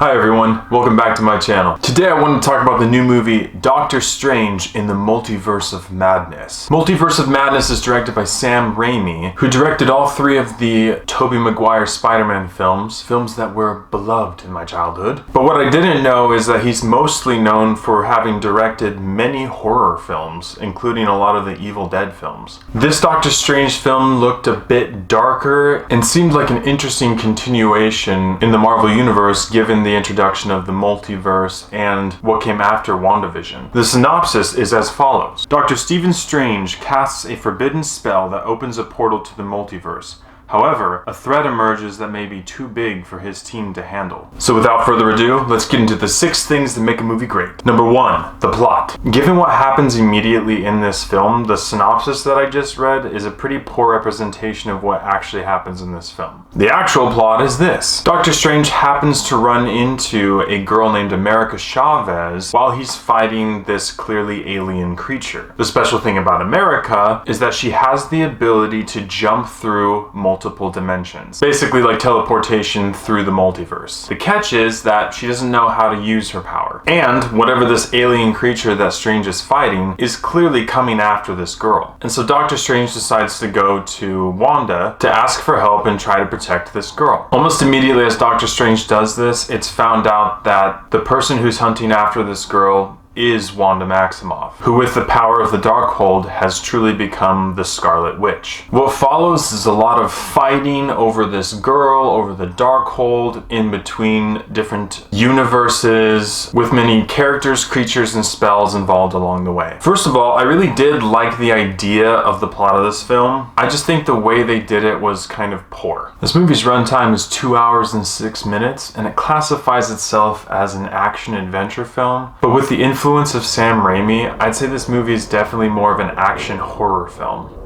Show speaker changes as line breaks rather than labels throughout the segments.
Hi everyone, welcome back to my channel. Today I want to talk about the new movie Doctor Strange in the Multiverse of Madness. Multiverse of Madness is directed by Sam Raimi, who directed all three of the Tobey Maguire Spider-Man films that were beloved in my childhood. But what I didn't know is that he's mostly known for having directed many horror films, including a lot of the Evil Dead films. This Doctor Strange film looked a bit darker and seemed like an interesting continuation in the Marvel Universe given the introduction of the multiverse and what came after WandaVision. The synopsis is as follows. Dr. Stephen Strange casts a forbidden spell that opens a portal to the multiverse. However, a threat emerges that may be too big for his team to handle. So without further ado, let's get into the 6 things that make a movie great. Number 1, the plot. Given what happens immediately in this film, the synopsis that I just read is a pretty poor representation of what actually happens in this film. The actual plot is this. Doctor Strange happens to run into a girl named America Chavez while he's fighting this clearly alien creature. The special thing about America is that she has the ability to jump through multiple dimensions. Basically like teleportation through the multiverse. The catch is that she doesn't know how to use her power. And whatever this alien creature that Strange is fighting is clearly coming after this girl. And so Doctor Strange decides to go to Wanda to ask for help and try to protect this girl. Almost immediately as Doctor Strange does this, it's found out that the person who's hunting after this girl is Wanda Maximoff, who with the power of the Darkhold has truly become the Scarlet Witch. What follows is a lot of fighting over this girl, over the Darkhold, in between different universes, with many characters, creatures, and spells involved along the way. First of all, I really did like the idea of the plot of this film. I just think the way they did it was kind of poor. This movie's runtime is 2 hours and 6 minutes, and it classifies itself as an action-adventure film, but with the influence of Sam Raimi, I'd say this movie is definitely more of an action horror film.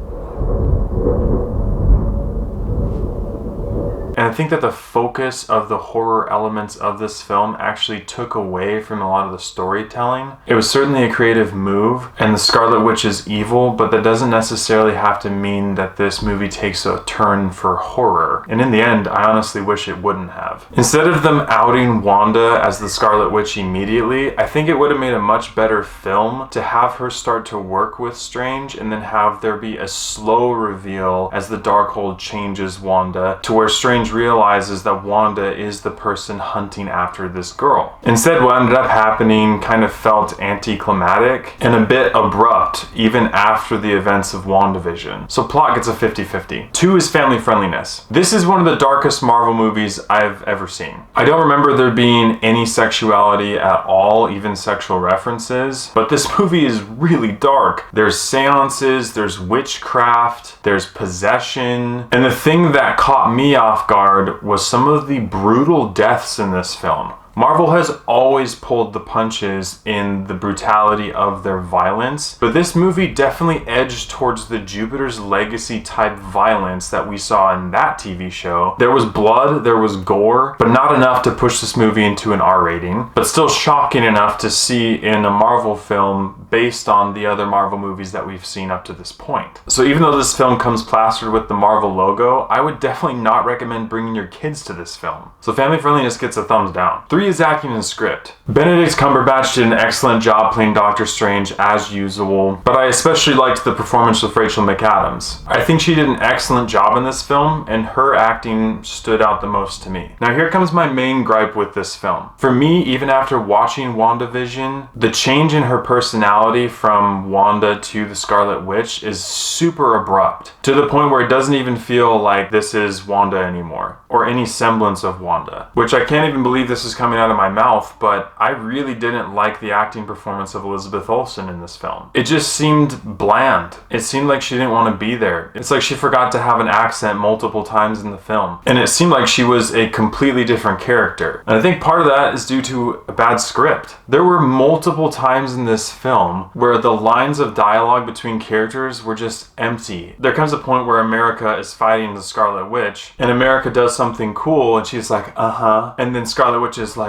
And I think that the focus of the horror elements of this film actually took away from a lot of the storytelling. It was certainly a creative move, and the Scarlet Witch is evil, but that doesn't necessarily have to mean that this movie takes a turn for horror. And in the end, I honestly wish it wouldn't have. Instead of them outing Wanda as the Scarlet Witch immediately, I think it would have made a much better film to have her start to work with Strange and then have there be a slow reveal as the Darkhold changes Wanda to where Strange realizes that Wanda is the person hunting after this girl. Instead, what ended up happening kind of felt anticlimactic and a bit abrupt even after the events of WandaVision. So plot gets a 50-50. 2 is family friendliness. This is one of the darkest Marvel movies I've ever seen. I don't remember there being any sexuality at all, even sexual references, but this movie is really dark. There's seances, there's witchcraft, there's possession, and the thing that caught me off guard was some of the brutal deaths in this film. Marvel has always pulled the punches in the brutality of their violence, but this movie definitely edged towards the Jupiter's Legacy type violence that we saw in that TV show. There was blood, there was gore, but not enough to push this movie into an R rating, but still shocking enough to see in a Marvel film based on the other Marvel movies that we've seen up to this point. So even though this film comes plastered with the Marvel logo, I would definitely not recommend bringing your kids to this film. So family friendliness gets a thumbs down. 3 is acting and script. Benedict Cumberbatch did an excellent job playing Doctor Strange as usual, but I especially liked the performance of Rachel McAdams. I think she did an excellent job in this film, and her acting stood out the most to me. Now here comes my main gripe with this film. For me, even after watching WandaVision, the change in her personality from Wanda to the Scarlet Witch is super abrupt, to the point where it doesn't even feel like this is Wanda anymore, or any semblance of Wanda, which I can't even believe this is coming out of my mouth, but I really didn't like the acting performance of Elizabeth Olsen in this film. It just seemed bland. It seemed like she didn't want to be there. It's like she forgot to have an accent multiple times in the film. And it seemed like she was a completely different character. And I think part of that is due to a bad script. There were multiple times in this film where the lines of dialogue between characters were just empty. There comes a point where America is fighting the Scarlet Witch, and America does something cool, and she's like, and then Scarlet Witch is like,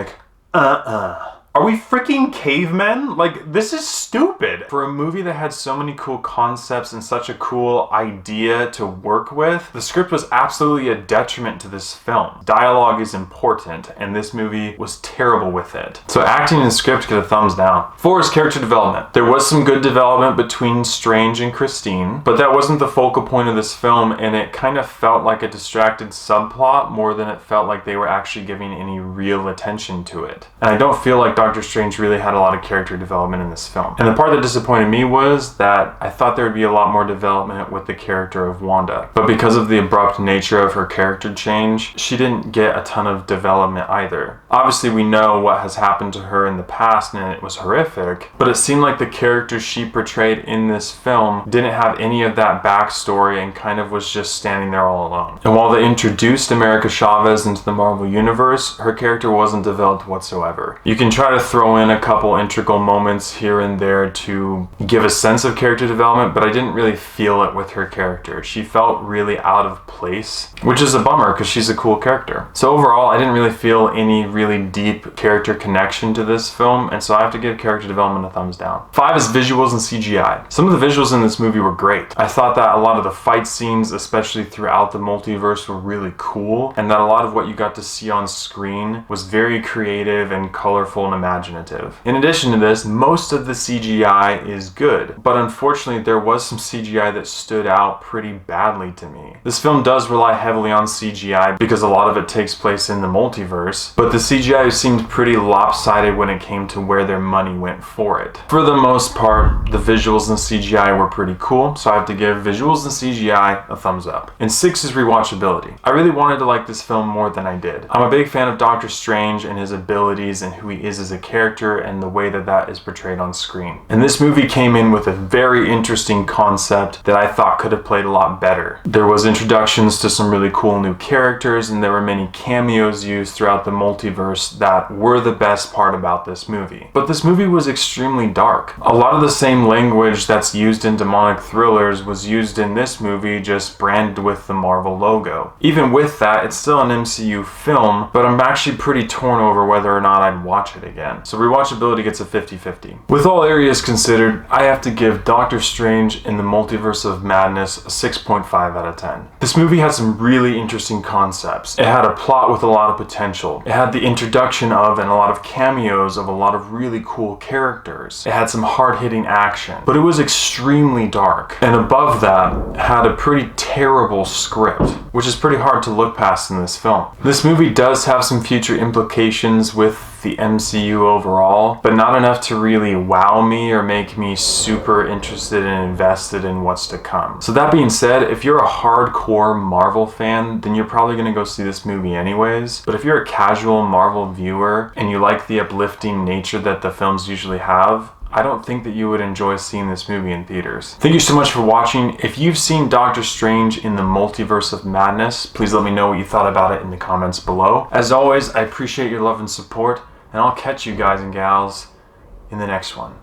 Are we freaking cavemen? Like, this is stupid. For a movie that had so many cool concepts and such a cool idea to work with, the script was absolutely a detriment to this film. Dialogue is important, and this movie was terrible with it. So acting and script get a thumbs down. 4 is character development. There was some good development between Strange and Christine, but that wasn't the focal point of this film, and it kind of felt like a distracted subplot more than it felt like they were actually giving any real attention to it. And I don't feel like Doctor Strange really had a lot of character development in this film. And the part that disappointed me was that I thought there would be a lot more development with the character of Wanda. But because of the abrupt nature of her character change, she didn't get a ton of development either. Obviously, we know what has happened to her in the past and it was horrific, but it seemed like the character she portrayed in this film didn't have any of that backstory and kind of was just standing there all alone. And while they introduced America Chavez into the Marvel Universe, her character wasn't developed whatsoever. You can try to throw in a couple integral moments here and there to give a sense of character development, but I didn't really feel it with her character. She felt really out of place, which is a bummer because she's a cool character. So overall, I didn't really feel any really deep character connection to this film, and so I have to give character development a thumbs down. 5 is visuals and CGI. Some of the visuals in this movie were great. I thought that a lot of the fight scenes, especially throughout the multiverse, were really cool, and that a lot of what you got to see on screen was very creative and colorful and imaginative. In addition to this, most of the CGI is good, but unfortunately there was some CGI that stood out pretty badly to me. This film does rely heavily on CGI because a lot of it takes place in the multiverse, but the CGI seemed pretty lopsided when it came to where their money went for it. For the most part, the visuals and CGI were pretty cool, so I have to give visuals and CGI a thumbs up. And 6 is rewatchability. I really wanted to like this film more than I did. I'm a big fan of Doctor Strange and his abilities and who he is as a character and the way that that is portrayed on screen. And this movie came in with a very interesting concept that I thought could have played a lot better. There was introductions to some really cool new characters, and there were many cameos used throughout the multiverse that were the best part about this movie. But this movie was extremely dark. A lot of the same language that's used in demonic thrillers was used in this movie, just branded with the Marvel logo. Even with that, it's still an MCU film, but I'm actually pretty torn over whether or not I'd watch it again. So rewatchability gets a 50-50. With all areas considered, I have to give Doctor Strange in the Multiverse of Madness a 6.5 out of 10. This movie had some really interesting concepts. It had a plot with a lot of potential. It had the introduction of and a lot of cameos of a lot of really cool characters. It had some hard-hitting action, but it was extremely dark. And above that, had a pretty terrible script, which is pretty hard to look past in this film. This movie does have some future implications with the MCU overall, but not enough to really wow me or make me super interested and invested in what's to come. So that being said, if you're a hardcore Marvel fan, then you're probably going to go see this movie anyways. But if you're a casual Marvel viewer and you like the uplifting nature that the films usually have, I don't think that you would enjoy seeing this movie in theaters. Thank you so much for watching. If you've seen Doctor Strange in the Multiverse of Madness, please let me know what you thought about it in the comments below. As always, I appreciate your love and support, and I'll catch you guys and gals in the next one.